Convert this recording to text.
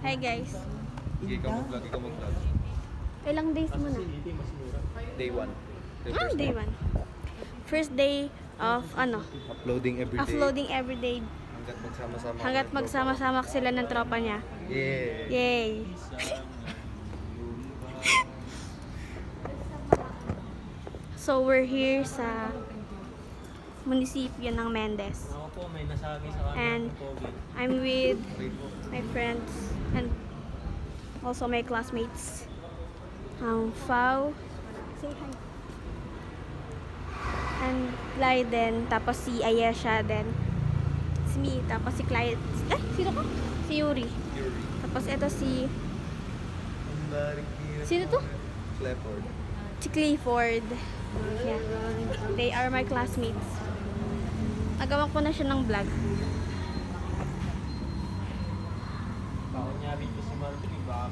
Hi guys. Ikaw mag-vlog. Ilang days mo na? Day 1. Day 1. First day of Uploading every day. uploading everyday. Hanggat magsama-sama. Hanggat magsama-sama sila ng tropa niya. Yeah. Yay! So we're here sa munisipyo ng Mendez. Ako po, may nasabi sa kanya And ng COVID. I'm with my friends and also my classmates. Fau. Say hi. And Clyden, tapos si Ayesha, then si me, tapos si Clyde. Sino ka? Si Yuri. Fury. Tapos ito si... Sino to? Clifford. Si Clifford. Yeah. They are my classmates. Nagawa ko na siya ng vlog. Pakunyari ko si Marjorie, baka